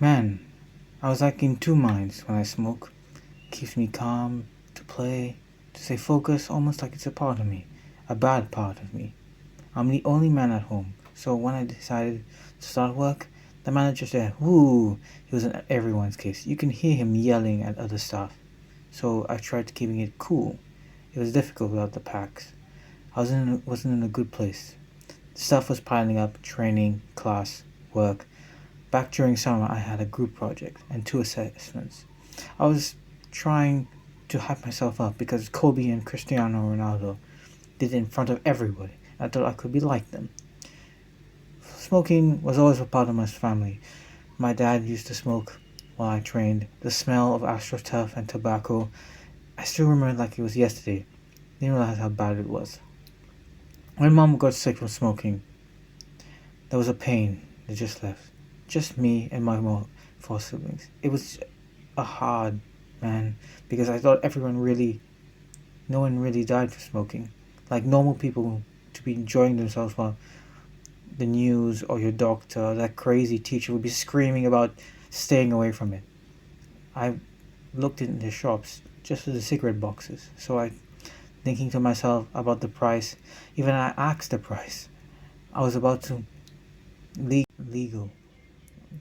Man, I was like in two minds when I smoke. Keeps me calm, to play, to stay focused, almost like it's a part of me. A bad part of me. I'm the only man at home, so when I decided to start work, the manager said, "Whoo!" He was in everyone's case. You can hear him yelling at other staff. So I tried keeping it cool. It was difficult without the packs. Wasn't in a good place. Stuff was piling up, training, class, work. Back during summer, I had a group project and two assessments. I was trying to hype myself up because Kobe and Cristiano Ronaldo did it in front of everybody. I thought I could be like them. Smoking was always a part of my family. My dad used to smoke while I trained. The smell of astroturf and tobacco, I still remember it like it was yesterday. Didn't realize how bad it was. When mom got sick from smoking, there was a pain that just left. Just me and my four siblings. It was a hard, man, because I thought no one really died for smoking. Like normal people to be enjoying themselves while the news or your doctor or that crazy teacher would be screaming about staying away from it. I looked in the shops just for the cigarette boxes, so I, thinking to myself about the price, even I asked the price. I was about to legal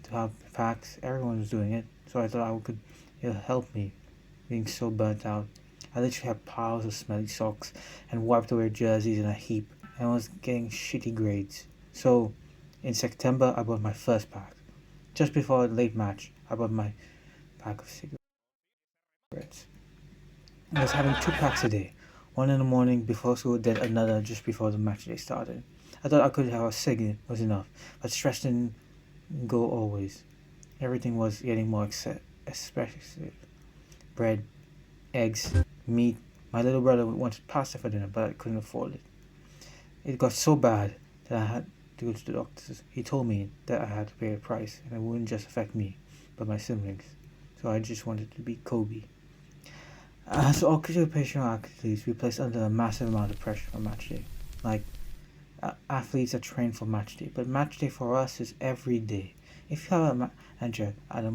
to have packs. Everyone was doing it, so I thought it'll help me being so burnt out. I literally had piles of smelly socks and wiped away jerseys in a heap, and I was getting shitty grades. So, in September, I bought my first pack. Just before a late match, I bought my pack of cigarettes. I was having two packs a day, one in the morning before school, then another just before the match day started. I thought I could have a cig was enough, but stress didn't go always. Everything was getting more expensive. Bread, eggs, meat. My little brother wanted pasta for dinner, but I couldn't afford it. It got so bad that I had to go to the doctors. He told me that I had to pay a price, and it wouldn't just affect me, but my siblings. So I just wanted to be Kobe. As occupational athletes, we placed under a massive amount of pressure on match day. Like athletes are trained for match day, but match day for us is every day. If you have a manager at a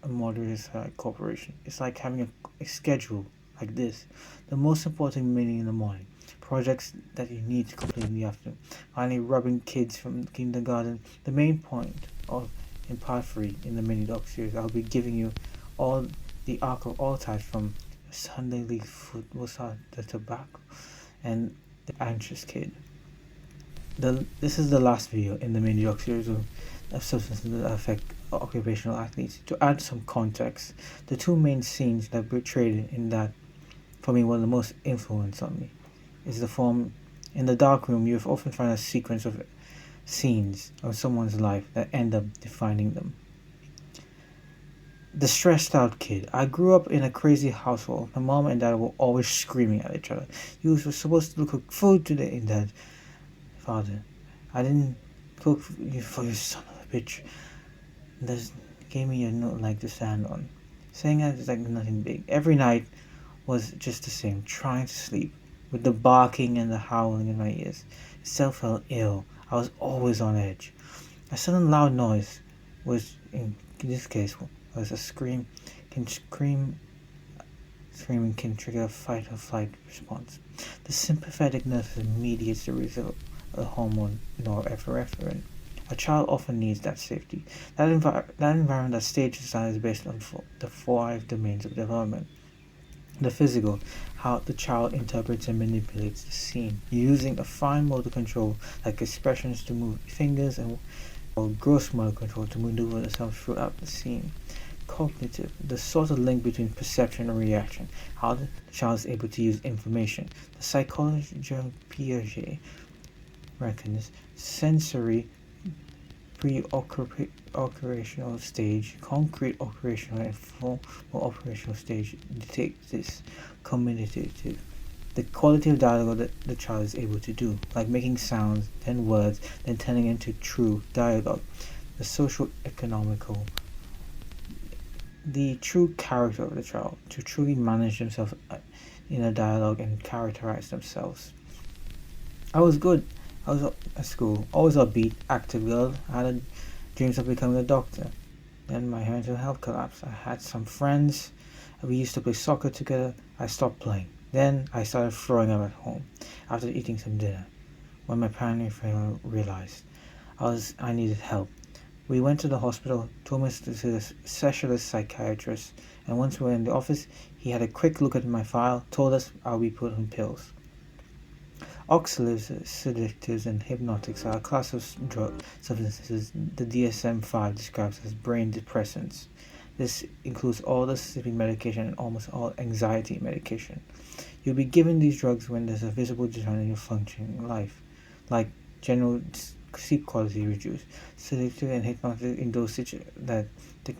moderate corporation, it's like having a schedule like this. The most important meeting in the morning, projects that you need to complete in the afternoon, finally rubbing kids from kindergarten. The main point of in part 3 in the mini doc series, I'll be giving you all the arc of all types from Sunday League football side, the tobacco, and the anxious kid. This is the last video in the mini doc series of substances that affect occupational athletes. To add some context, the two main scenes that portrayed in that for me were the most influence on me is the form in the dark room. You often find a sequence of scenes of someone's life that end up defining them. The stressed out kid. I grew up in a crazy household. My mom and dad were always screaming at each other. You were supposed to cook food today, Dad. Father, I didn't cook for you, son of a bitch. This gave me a note like to stand on. Saying that is like nothing big. Every night was just the same, trying to sleep, with the barking and the howling in my ears. It still felt ill. I was always on edge. A sudden loud noise was, in this case, was a scream. Screaming can trigger a fight or flight response. The sympathetic nervous mediates the result of a hormone norepinephrine. A child often needs that safety. That environment that stage design is based on the 5 domains of development. The physical, how the child interprets and manipulates the scene, using a fine motor control like expressions to move fingers and or gross motor control to maneuver themselves throughout the scene. Cognitive, the sort of link between perception and reaction, how the child is able to use information. The psychologist Piaget reckons sensory pre-operational stage, concrete operational and formal operational stage dictates this communicative. The quality of dialogue that the child is able to do, like making sounds, then words, then turning into true dialogue. The social economical, the true character of the child, to truly manage themselves in a dialogue and characterize themselves. I was good. I was at school, always upbeat, active girl. I had dreams of becoming a doctor. Then my mental health collapsed. I had some friends. We used to play soccer together. I stopped playing. Then I started throwing up at home after eating some dinner. When my parents realized I needed help, we went to the hospital, told me to see a specialist psychiatrist, and once we were in the office, he had a quick look at my file, told us I'll be put on pills. Oxalate sedatives and hypnotics are a class of drug substances the DSM-5 describes as brain depressants. This includes all the sleeping medication and almost all anxiety medication. You'll be given these drugs when there's a visible decline in your functioning in life, like general sleep quality reduced, sedative and hypnotic in dosage that the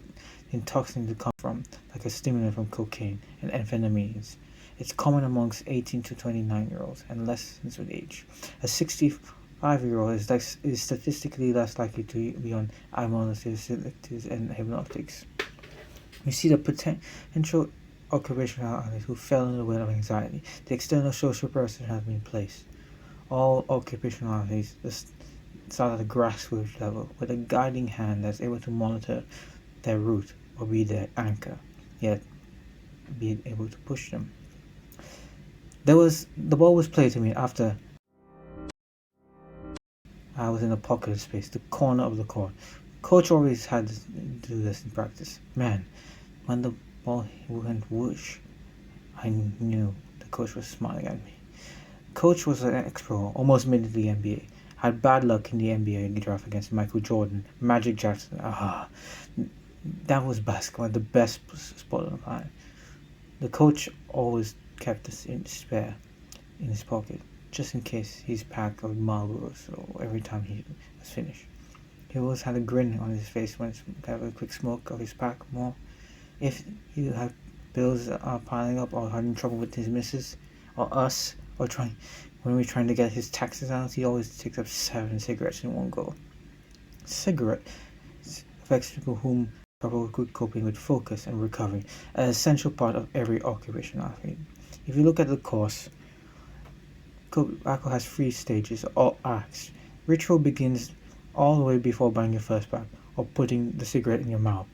intoxicants come from, like a stimulant from cocaine and amphetamines. It's common amongst 18 to 29-year-olds and lessens with age. A 65-year-old is statistically less likely to be on amyloids, sedatives, and hypnotics. You see the potential occupational athletes who fell in the web of anxiety. The external social pressure has been placed. All occupational athletes start at the grassroots level with a guiding hand that's able to monitor their route or be their anchor, yet be able to push them. The ball was played to me after I was in a pocket of space, the corner of the court. Coach always had to do this in practice. Man, when the ball went whoosh, I knew the coach was smiling at me. Coach was an ex-pro, almost made it to the NBA. Had bad luck in the NBA draft against Michael Jordan, Magic Johnson. That was basketball, the best sport on the planet. The coach always kept this in spare in his pocket, just in case his pack of Marlboros or every time he was finished. He always had a grin on his face when he had a quick smoke of his pack more. If you had bills piling up or having trouble with his missus or us or when we're trying to get his taxes out, he always takes up 7 cigarettes in one go. Cigarette affects people whom trouble with coping with focus and recovery, an essential part of every occupational athlete. If you look at the course, tobacco has 3 stages or acts. Ritual begins all the way before buying your first pack or putting the cigarette in your mouth.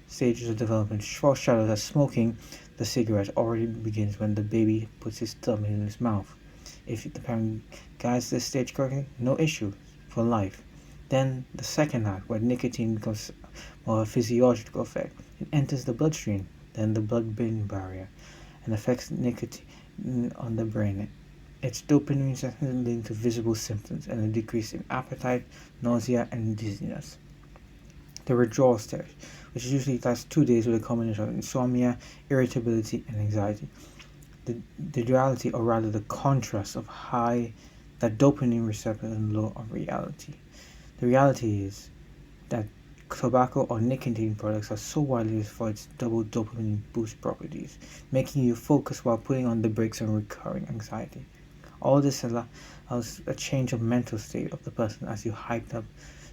Stages of development foreshadow that smoking the cigarette already begins when the baby puts his thumb in his mouth. If the parent guides this stage correctly, no issue for life. Then the second act, where nicotine becomes more a physiological effect. It enters the bloodstream, then the blood-brain barrier, and affects nicotine on the brain. Its dopamine leading to visible symptoms and a decrease in appetite, nausea, and dizziness. The withdrawal stage, which usually lasts 2 days with a combination of insomnia, irritability, and anxiety. The duality, or rather the contrast of high that dopamine receptor and low of reality. The reality is that tobacco or nicotine products are so widely used for its double dopamine boost properties, making you focus while putting on the brakes on recurring anxiety. All this allows a change of mental state of the person as you hyped up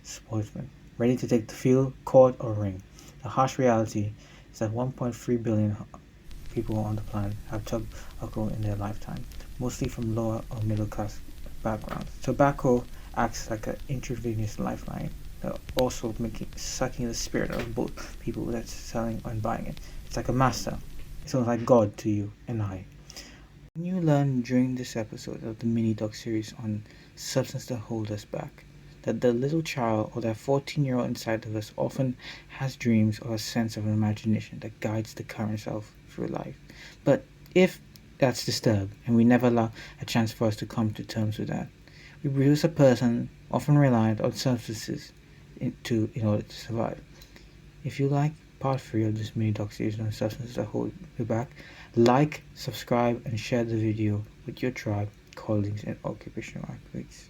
sportsman, ready to take the field, court, or ring. The harsh reality is that 1.3 billion people on the planet have tobacco in their lifetime, mostly from lower or middle class backgrounds. Tobacco acts like an intravenous lifeline, also sucking the spirit of both people that's selling and buying it. It's like a master. It's almost like God to you and I. When you learn during this episode of the mini doc series on substances that hold us back, that the little child or that 14-year-old inside of us often has dreams or a sense of imagination that guides the current self through life. But if that's disturbed and we never allow a chance for us to come to terms with that, we produce a person often reliant on substances in order to survive. If you like part 3 of this mini doc series on substances that hold you back, like, subscribe, and share the video with your tribe, colleagues, and occupational athletes.